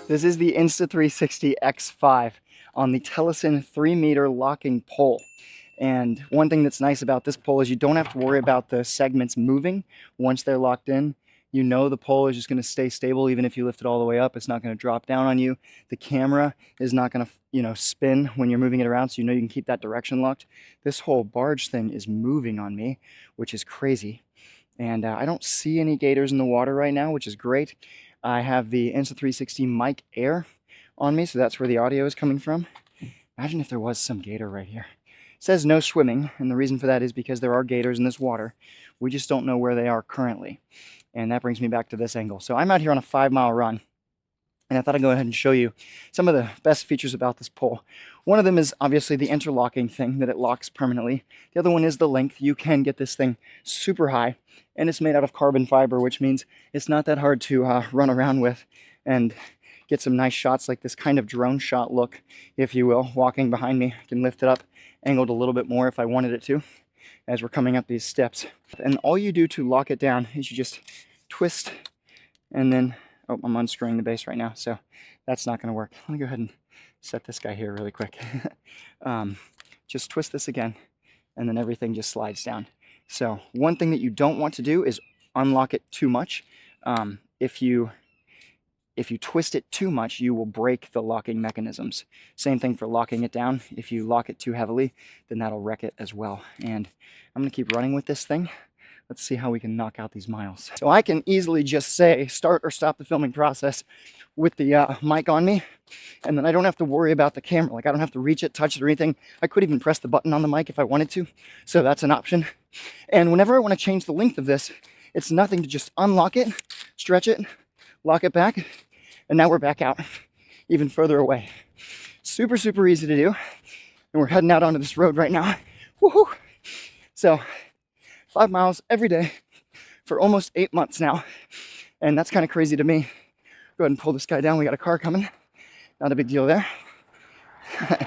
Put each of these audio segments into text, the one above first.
This is the Insta360 X5 on the Telesin 3-meter locking pole. And one thing that's nice about this pole is you don't have to worry about the segments moving once they're locked in. You know the pole is just going to stay stable even if you lift it all the way up. It's not going to drop down on you. The camera is not going to, spin when you're moving it around, so you know you can keep that direction locked. This whole barge thing is moving on me, which is crazy. And I don't see any gators in the water right now, which is great. I have the Insta360 mic Air on me, so that's where the audio is coming from. Imagine if there was some gator right here. It says no swimming, and the reason for that is because there are gators in this water. We just don't know where they are currently. And that brings me back to this angle. So I'm out here on a 5-mile run, and I thought I'd go ahead and show you some of the best features about this pole. One of them is obviously the interlocking thing, that it locks permanently. The other one is the length. You can get this thing super high, and it's made out of carbon fiber, which means it's not that hard to run around with and get some nice shots, like this kind of drone shot look, if you will. Walking behind me, I can lift it up, angled a little bit more if I wanted it to, as we're coming up these steps. And all you do to lock it down is you just twist, and then, oh, I'm unscrewing the base right now, so that's not going to work. Let me go ahead and set this guy here really quick. Just twist this again, and then everything just slides down. So one thing that you don't want to do is unlock it too much. If you twist it too much, you will break the locking mechanisms. Same thing for locking it down. If you lock it too heavily, then that'll wreck it as well. And I'm gonna keep running with this thing. Let's see how we can knock out these miles. So I can easily just say start or stop the filming process with the mic on me, and then I don't have to worry about the camera. Like, I don't have to reach it, touch it, or anything. I could even press the button on the mic if I wanted to, so that's an option. And whenever I want to change the length of this, it's nothing to just unlock it, stretch it, lock it back, and now we're back out even further away. Super, super easy to do. And we're heading out onto this road right now. Woohoo! So 5 miles every day for almost 8 months now. And that's kind of crazy to me. Go ahead and pull this guy down. We got a car coming. Not a big deal there. A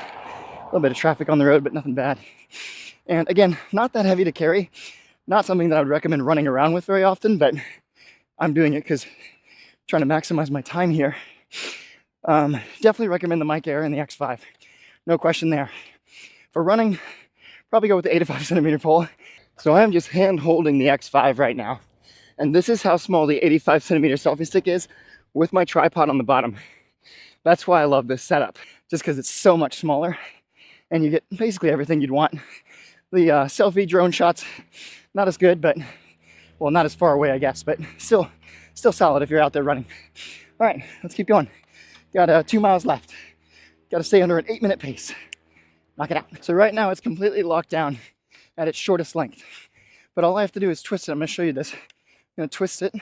little bit of traffic on the road, but nothing bad. And again, not that heavy to carry. Not something that I would recommend running around with very often, but I'm doing it because I'm trying to maximize my time here. Definitely recommend the mic Air and the X5. No question there. For running, probably go with the 85 centimeter pole. So I am just hand holding the X5 right now. And this is how small the 85 centimeter selfie stick is with my tripod on the bottom. That's why I love this setup, just because it's so much smaller and you get basically everything you'd want. The selfie drone shots, not as good, but, well, not as far away, I guess, but still solid if you're out there running. All right, let's keep going. Got 2 miles left. Got to stay under an 8-minute pace. Knock it out. So right now it's completely locked down at its shortest length, but all I have to do is twist it. I'm going to show you this. I'm going to twist it.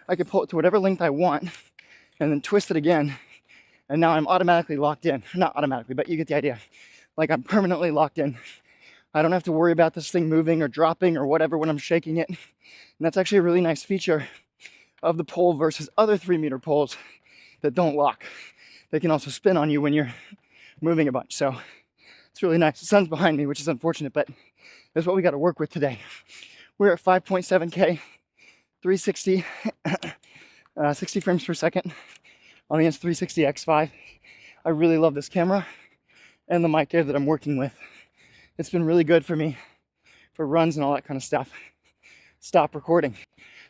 I can pull it to whatever length I want and then twist it again, and now I'm automatically locked in. Not automatically, but you get the idea. Like, I'm permanently locked in. I don't have to worry about this thing moving or dropping or whatever when I'm shaking it. And that's actually a really nice feature of the pole versus other 3-meter poles that don't lock. They can also spin on you when you're moving a bunch. So it's really nice. The sun's behind me, which is unfortunate, but that's what we got to work with today. We're at 5.7K, 360, 60 frames per second on the Insta360 X5. I really love this camera and the mic Air that I'm working with. It's been really good for me for runs and all that kind of stuff. Stop recording.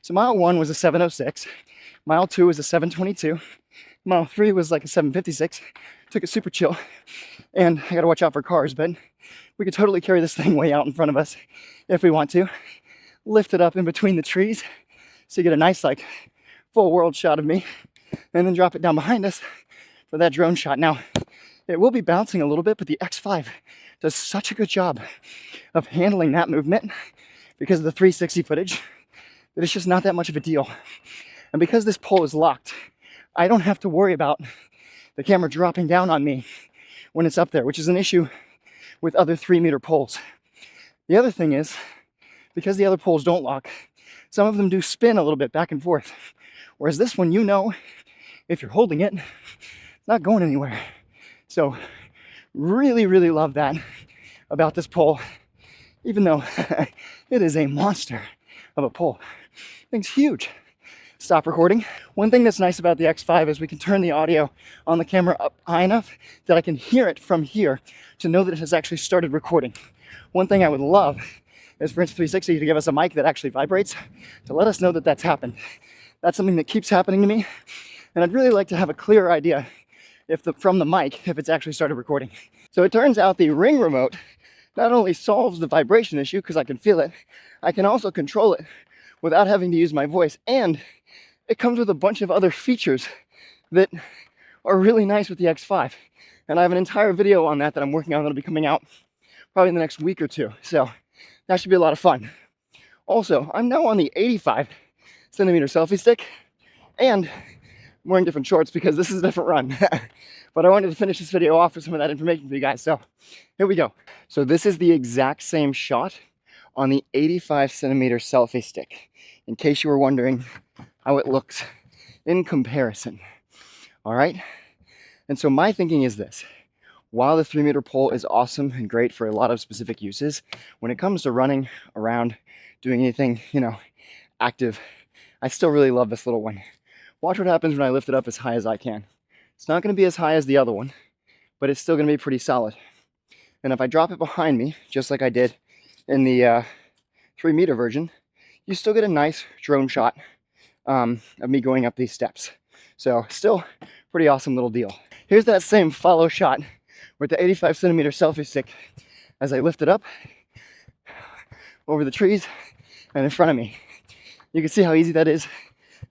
So mile 1 was a 7:06. Mile 2 was a 7:22. Mile 3 was like a 7:56. Took it super chill. And I gotta watch out for cars, but we could totally carry this thing way out in front of us if we want to. Lift it up in between the trees so you get a nice, like, full world shot of me, and then drop it down behind us for that drone shot. Now, it will be bouncing a little bit, but the X5 does such a good job of handling that movement because of the 360 footage that it's just not that much of a deal. And because this pole is locked, I don't have to worry about the camera dropping down on me when it's up there, which is an issue with other 3-meter poles. The other thing is, because the other poles don't lock, some of them do spin a little bit back and forth. Whereas this one, if you're holding it, it's not going anywhere. So really, really love that about this pole, even though it is a monster of a pole. Thing's huge. stop recording. One thing that's nice about the X5 is we can turn the audio on the camera up high enough that I can hear it from here to know that it has actually started recording. One thing I would love is for Insta360 to give us a mic that actually vibrates to let us know that that's happened. That's something that keeps happening to me, and I'd really like to have a clearer idea from the mic if it's actually started recording. So it turns out the Ring remote not only solves the vibration issue because I can feel it, I can also control it without having to use my voice, and it comes with a bunch of other features that are really nice with the X5. And I have an entire video on that I'm working on that'll be coming out probably in the next week or two. So that should be a lot of fun. Also, I'm now on the 85 centimeter selfie stick, and I'm wearing different shorts because this is a different run. But I wanted to finish this video off with some of that information for you guys. So here we go. So this is the exact same shot on the 85 centimeter selfie stick, in case you were wondering how it looks in comparison. All right. And so my thinking is this: while the 3-meter pole is awesome and great for a lot of specific uses, when it comes to running around, doing anything, active, I still really love this little one. Watch what happens when I lift it up as high as I can. It's not going to be as high as the other one, but it's still going to be pretty solid. And if I drop it behind me, just like I did in the 3-meter version, you still get a nice drone shot of me going up these steps. So still pretty awesome little deal. Here's that same follow shot with the 85 centimeter selfie stick as I lift it up over the trees and in front of me. You can see how easy that is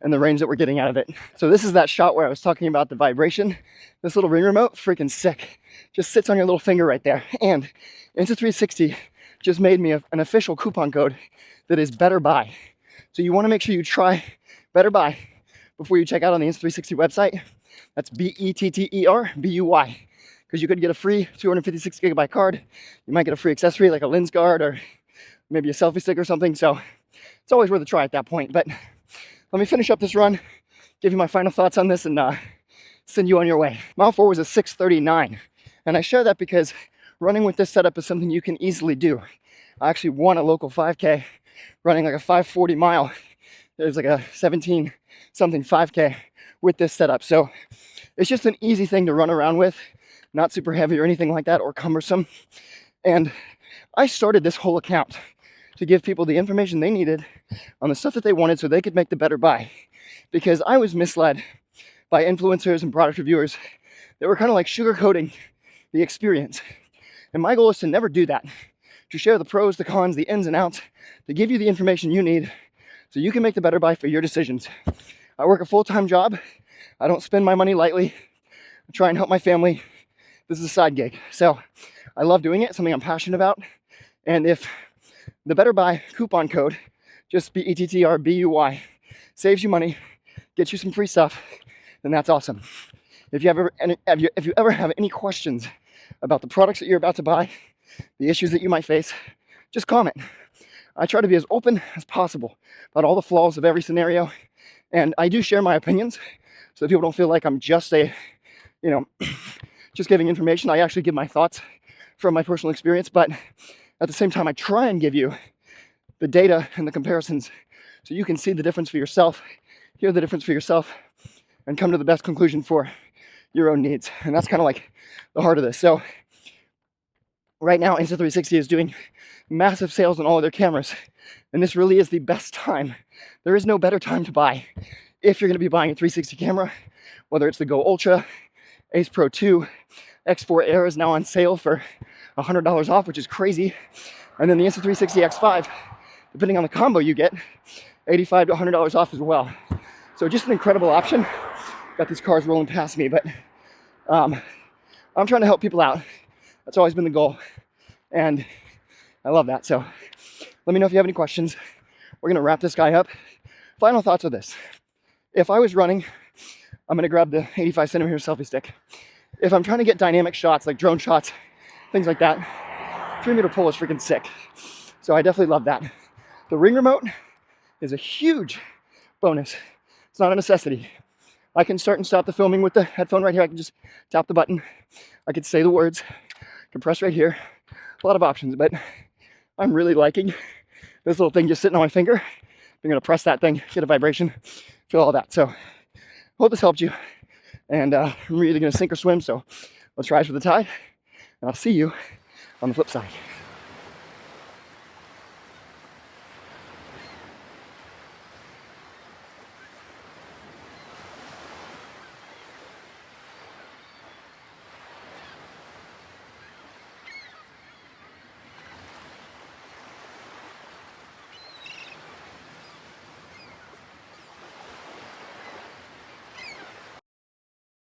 and the range that we're getting out of it. So this is that shot where I was talking about the vibration. This little Ring remote, freaking sick. Just sits on your little finger right there. And Insta360 just made me an official coupon code that is Better Buy. So you want to make sure you try Better Buy before you check out on the Insta360 website. That's BETTERBUY. Because you could get a free 256 gigabyte card. You might get a free accessory like a lens guard or maybe a selfie stick or something. So it's always worth a try at that point. But let me finish up this run, give you my final thoughts on this, and send you on your way. Mile 4 was a 6:39. And I share that because running with this setup is something you can easily do. I actually won a local 5K running like a 540 mile. There's like a 17 something 5K with this setup. So it's just an easy thing to run around with, not super heavy or anything like that or cumbersome. And I started this whole account to give people the information they needed on the stuff that they wanted so they could make the better buy. Because I was misled by influencers and product reviewers that were kind of like sugarcoating the experience. And my goal is to never do that, to share the pros, the cons, the ins and outs, to give you the information you need so you can make the better buy for your decisions. I work a full-time job. I don't spend my money lightly. I try and help my family. This is a side gig. So I love doing it, something I'm passionate about. And if the Better Buy coupon code, just BETTRBUY, saves you money, gets you some free stuff, then that's awesome. If you ever have any questions about the products that you're about to buy, the issues that you might face, just comment. I try to be as open as possible about all the flaws of every scenario, and I do share my opinions so that people don't feel like I'm just just giving information. I actually give my thoughts from my personal experience, but at the same time, I try and give you the data and the comparisons so you can see the difference for yourself, hear the difference for yourself, and come to the best conclusion for your own needs. And that's kind of like the heart of this. So right now, Insta360 is doing massive sales on all of their cameras, and this really is the best time. There is no better time to buy if you're going to be buying a 360 camera, whether it's the Go Ultra, Ace Pro 2, X4 Air is now on sale for $100 off, which is crazy. And then the Insta360 X5, depending on the combo you get, $85 to $100 off as well. So just an incredible option. Got these cars rolling past me, but I'm trying to help people out. That's always been the goal, and I love that. So let me know if you have any questions. We're gonna wrap this guy up. Final thoughts are this: if I was running, I'm gonna grab the 85 centimeter selfie stick. If I'm trying to get dynamic shots like drone shots, things like that, 3-meter pole is freaking sick. So I definitely love that. The Ring remote is a huge bonus. It's not a necessity. I can start and stop the filming with the headphone right here. I can just tap the button. I could say the words, can press right here. A lot of options, but I'm really liking this little thing just sitting on my finger. I'm gonna press that thing, get a vibration. feel all that. So hope this helped you. And I'm either gonna sink or swim, so let's rise with the tide. And I'll see you on the flip side.